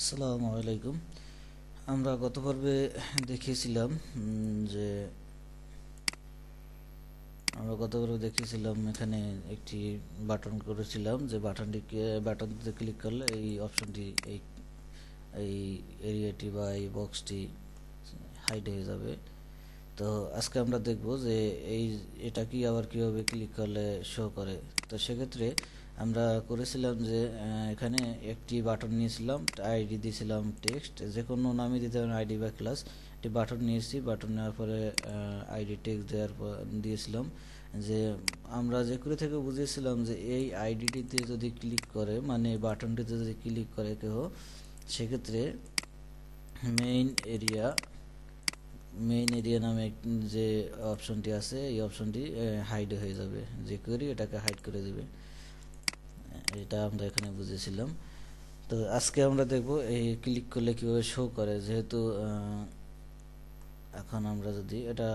আসসালামু আলাইকুম। আমরা গত পর্বে দেখিয়েছিলাম যে এখানে একটি বাটন করেছিলাম যে বাটনটিতে ক্লিক করলে এই অপশনটি এই এই এরিয়াটি বা এই বক্সটি হাইড হয়ে যাবে। তো আজকে আমরা দেখব যে এটা কি আবার কিভাবে ক্লিক করলে শো করে। তো সেক্ষেত্রে আমরা করেছিলাম যে এখানে একটি বাটন নিয়েছিলাম, আইডি দিয়েছিলাম টেক্সট, যে কোনো নামই দিতে পারেন, আইডি বা ক্লাস। একটি বাটন নিয়েছি, বাটন নেওয়ার পরে আইডি টেক্সট দেওয়ার পর দিয়েছিলাম যে আমরা যে করে থেকে বুঝিয়েছিলাম যে এই আইডিটিতে যদি ক্লিক করে, মানে বাটনটিতে যদি ক্লিক করে কেউ, সেক্ষেত্রে মেইন এরিয়া নামে যে অপশনটি আছে এই অপশনটি হাইড হয়ে যাবে, যে করি এটাকে হাইড করে দেবে। এটা আমরা এখানে বুঝেছিলাম। তো আজকে আমরা দেখব এই ক্লিক করলে কিভাবে শো করে। যেহেতু এখন আমরা যদি এটা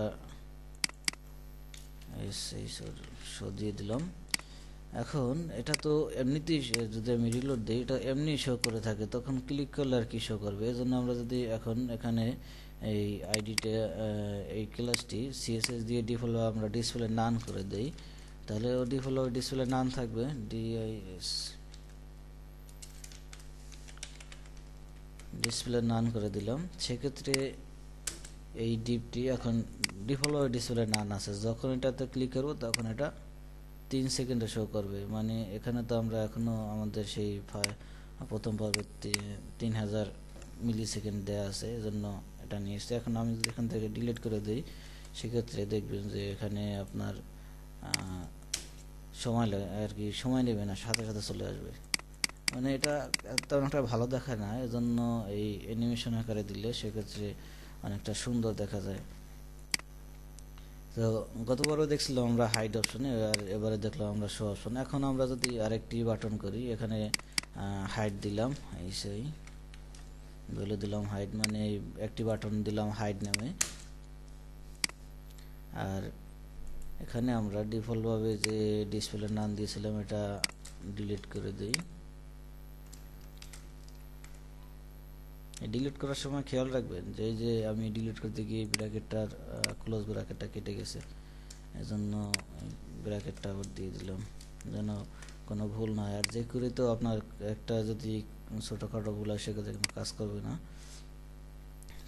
শো দিয়ে দিলাম, এখন এটা তো এমনিতেই যদি আমি রিলোড দিই এটা এমনি শো করে থাকে, তখন ক্লিক করলে আর কি শো করবে। এই জন্য আমরা যদি এখন এখানে এই আইডিটা এই ক্লাসটি সিএসএস দিয়ে ডিফল্ট আমরা ডিসপ্লে নান করে দেই, তাহলে ও ডিফল্ট ডিসপ্লে নান থাকবে। ডিসপ্লে নান করে দিলাম, সেক্ষেত্রে এই ডিপটি এখন ডিফল্ট ডিসপ্লে নান আছে। যখন এটাতে ক্লিক করব তখন এটা 3 সেকেন্ডে শো করবে। মানে এখানে তো আমরা এখনো আমাদের সেই প্রথম পর্বে 3000 মিলি সেকেন্ড দেওয়া আছে, এজন্য এটা নিয়ে এসছে। এখন আমি যদি এখান থেকে ডিলিট করে দিই, সেক্ষেত্রে দেখবেন যে এখানে আপনার সময় লাগে আর কি, সময় নেবে না, সাথে সাথে চলে আসবে। মানে এটা তেমন একটা ভালো দেখায় না, এজন্য এই অ্যানিমেশন আকারে দিলে সেক্ষেত্রে অনেকটা সুন্দর দেখা যায়। তো গতবারও দেখছিলাম আমরা হাইড অপশনে, আর এবারে দেখলাম আমরা শো অপশনে। এখন আমরা যদি আরেকটি বাটন করি, এখানে হাইড দিলাম, এই সেই বলে দিলাম হাইড, মানে একটি বাটন দিলাম হাইড নামে। আর এখানে আমরা ডিফল্টভাবে যে ডিসপ্লে নাম দিয়েছিলাম এটা ডিলিট করে দিই। ডিলিট করার সময় খেয়াল রাখবেন যে এই যে আমি ডিলিট করতে গিয়ে ব্র্যাকেটটার ক্লোজ ব্র্যাকেটটা কেটে গেছে, এজন্য ব্র্যাকেটটা আবার দিয়ে দিলাম যেন কোনো ভুল না হয়। আর যে করে তো আপনার একটা যদি ছোটোখাটো ভুল হয় সেক্ষেত্রে কোনো কাজ করবে না।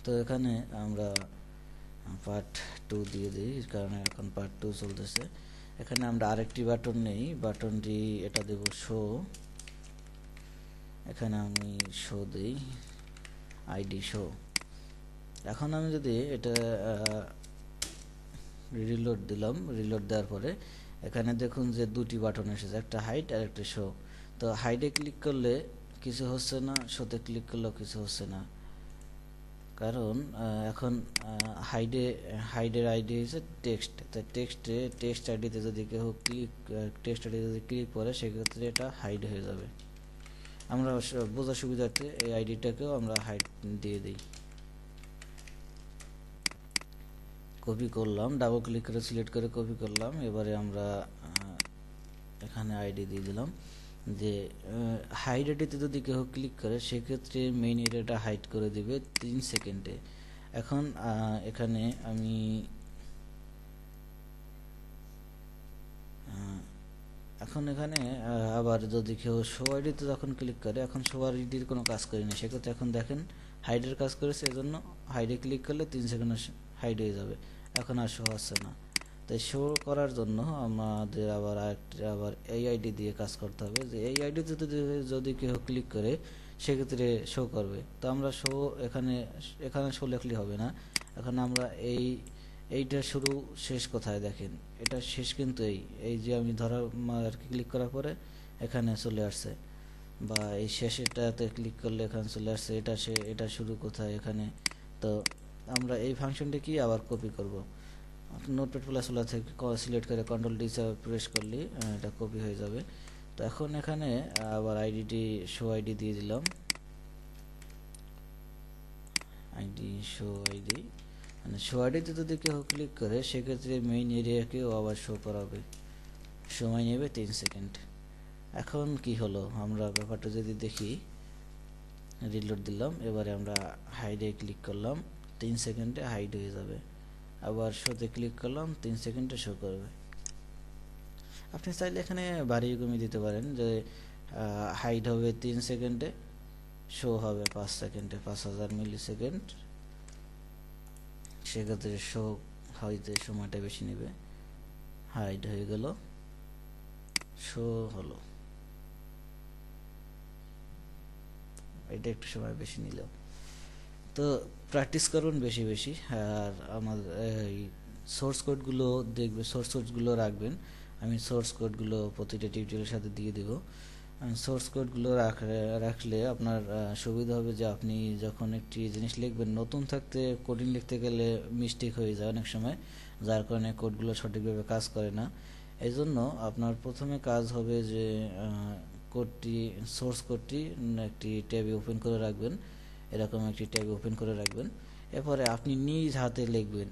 তো এখানে আমরা পার্ট 2 দিয়ে দিই, কারণ এখন পার্ট 2 চলতেছে। এখানে আমরা আরেকটি বাটন নেই, বাটনটি এটা দেব শো। এখানে আমি শো দিই, আইডি শো। এখন আমি যদি এটা রিলোড দিলাম, রিলোড দেওয়ার পরে এখানে দেখুন যে দুটি বাটন এসেছে, একটা হাইড আর একটা শো। তো হাইডে ক্লিক করলে কিছু হচ্ছে না, শোতে ক্লিক করলেও কিছু হচ্ছে না, কারণ এখন হাইডের আইডি হচ্ছে টেক্সট। তাই টেক্সট আইডিতে যদি কেউ টেক্সট আইডিতে যদি ক্লিক করে সেক্ষেত্রে এটা হাইড হয়ে যাবে। আমরা বোঝার সুবিধার্থে এই আইডিটাকেও আমরা হাইড দিয়ে দিই। কপি করলাম, ডাবল ক্লিক করে সিলেক্ট করে কপি করলাম। এবারে আমরা এখানে আইডি দিয়ে দিলাম যে হাইড আইডিতে যদি কেউ ক্লিক করে সেক্ষেত্রে মেইন এরিয়াটা হাইড করে দিবে 3 সেকেন্ডে। এখন এখানে আমি আবার যদি কেউ শো আইডিতে যখন ক্লিক করে, এখন শো আইডির কোনো কাজ করিনি, সেক্ষেত্রে এখন দেখেন হাইডের কাজ করেছে, এজন্য হাইডে ক্লিক করলে 3 সেকেন্ড হাইড হয়ে যাবে, এখন আর শো হচ্ছে না। তাই শো করার জন্য আমাদের আবার এই আইডি দিয়ে কাজ করতে হবে, যে এই আইডিতে যদি কেউ ক্লিক করে সেক্ষেত্রে শো করবে। তো আমরা শো এখানে শো লেখলে হবে না, এখন আমরা এইটা শুরু শেষ কোথায় দেখেন, এটা শেষ কিন্তু এই যে আমি ধরার আর কি ক্লিক করার পরে এখানে চলে আসছে, বা এই শেষেরটাতে ক্লিক করলে এখানে চলে আসছে, এটা শুরু কোথায় এখানে। তো আমরা এই ফাংশনটি কি আবার কপি করব, নোটপ্যাড প্লাস থেকে সিলেক্ট করে কন্ট্রোল ডি প্রেস করলে এটা কপি হয়ে যাবে। তো এখন এখানে আবার আইডিটি শো আইডি দিয়ে দিলাম, আইডি শো আইডি, মানে শো আইডিতে যদি কেউ ক্লিক করে সেক্ষেত্রে মেইন এরিয়াকেও আবার শো করাবে, সময় নেবে 3 সেকেন্ড। এখন কি হলো আমরা ব্যাপারটা যদি দেখি, রিলোড দিলাম। এবারে আমরা হাইডে ক্লিক করলাম, 3 সেকেন্ডে হাইড হয়ে যাবে। আবার শোতে ক্লিক করলাম, 3 সেকেন্ডে শো করবে। আপনি চাইলে এখানে বাড়িয়ে কমিয়ে দিতে পারেন, যে হাইড হবে 3 সেকেন্ডে, শো হবে 5 সেকেন্ডে, 5000 মিলি সেকেন্ড। সেক্ষেত্রে শো হইতে সময়টা বেশি নেবে। হাইড হয়ে গেল, শো হলো, এটা একটু সময় বেশি নিল। তো প্র্যাকটিস করুন বেশি বেশি। আর আমার এই সোর্স কোডগুলো দেখবে, সোর্স কোডগুলো রাখবেন। আমি সোর্স কোডগুলো প্রতিটা টিউটোরিয়ালের সাথে দিয়ে দেব। সোর্স কোডগুলো রাখলে আপনার সুবিধা হবে, যে আপনি যখন একটি জিনিস লিখবেন, নতুন থাকতে কোডিং লিখতে গেলে মিস্টেক হয়ে যায় অনেক সময়, যার কারণে কোডগুলো সঠিকভাবে কাজ করে না। এই জন্য আপনার প্রথমে কাজ হবে যে কোডটি, সোর্স কোডটি একটি ট্যাবে ওপেন করে রাখবেন, এরকম একটি ট্যাব ওপেন করে রাখবেন। এরপরে আপনি নিজ হাতে লিখবেন।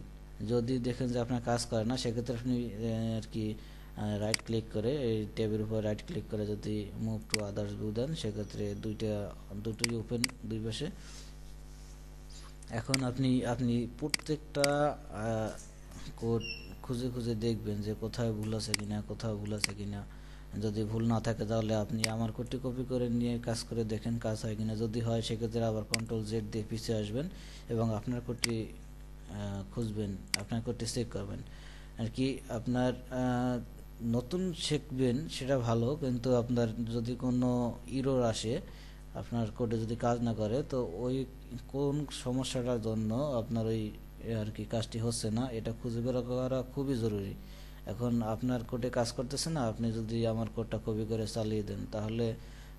যদি দেখেন যে আপনার কাজ করে না, সেক্ষেত্রে আপনি আর কি রাইট ক্লিক করে, এই ট্যাবের উপর রাইট ক্লিক করে যদি মুভ টু আদার্স ভিউ দেন, সেক্ষেত্রে দুটোই ওপেন দুই পাশে। এখন আপনি প্রত্যেকটা কোড খুঁজে খুঁজে দেখবেন যে কোথায় ভুল আছে কিনা। যদি ভুল না থাকে তাহলে আপনি আমার কোডটি কপি করে নিয়ে কাজ করে দেখেন কাজ হয় কিনা। যদি হয় সেক্ষেত্রে আবার Ctrl Z দিয়ে পিছিয়ে আসবেন এবং আপনার কোডটি খুঁজবেন, আপনার কোডটি চেক করবেন আর কি। আপনার নতুন শিখবেন সেটা ভালো, কিন্তু আপনার যদি কোনো এরর আসে, আপনার কোডে যদি কাজ না করে, তো ওই কোন সমস্যাটার জন্য আপনার ওই আর কি কাজটি হচ্ছে না, এটা খুঁজে বের করা খুবই জরুরি। এখন আপনার কোডে কাজ করতেছে না, আপনি যদি আমার কোডটা কপি করে চালিয়ে দেন, তাহলে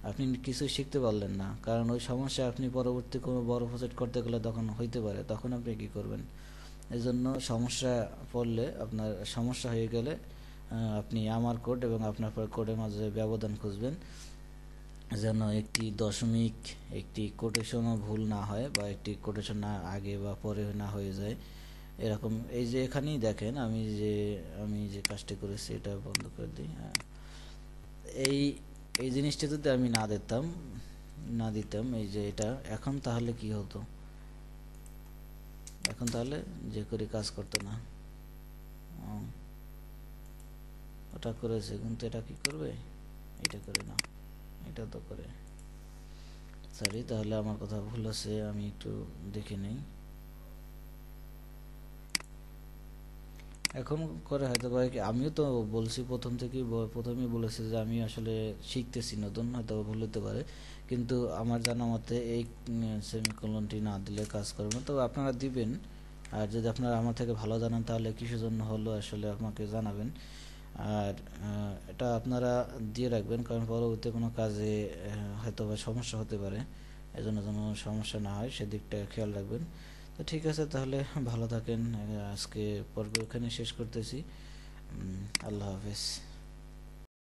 আপনি কিছুই শিখতে পারলেন না, কারণ ওই সমস্যা আপনি পরবর্তী কোনো বড় প্রজেক্ট করতে গেলে তখন হইতে পারে, তখন আপনি কি করবেন। এই জন্য সমস্যা পড়লে, আপনার সমস্যা হয়ে গেলে আপনি আমার কোড এবং আপনার কোডের মাঝে ব্যবধান খুঁজবেন, যেন একটি দশমিক, একটি কোটেশনও ভুল না হয়, বা একটি কোটেশন না আগে বা পরে না হয়ে যায় এরকম। এই যে এখানেই দেখেন, আমি যে কাজটি করেছি, এটা বন্ধ করে দিই। এই এই জিনিসটা যদি আমি না দিতাম এই যে এটা, এখন তাহলে কি হতো, এখন তাহলে যে করি কাজ করতো না। ওটা করেছে, কিন্তু এটা কি করবে, এটা করে না, এটা তো করে। সরি, তাহলে আমার কথা ভুল আছে, আমি একটু দেখে নেই। এখন করে হয়তো বা, আমিও তো বলছি প্রথমেই বলেছি যে আমি আসলে শিখতেছি নতুন, হয়তো ভুল হতে পারে, কিন্তু আমার জানা মতে এই সেমিকোলনটি না দিলে কাজ করবে না। তবে আপনারা দিবেন, আর যদি আপনারা আমার থেকে ভালো জানেন তাহলে কিসের জন্য হলো আসলে আমাকে জানাবেন। আর এটা আপনারা দিয়ে রাখবেন, কারণ পরবর্তী কোনো কাজে হয়তো বা সমস্যা হতে পারে, এজন্য যেন সমস্যা না হয় সেদিকটা খেয়াল রাখবেন। তো ঠিক আছে, তাহলে ভালো থাকেন। আজকে পর্ব এখানে শেষ করতেছি। আল্লাহ হাফেজ।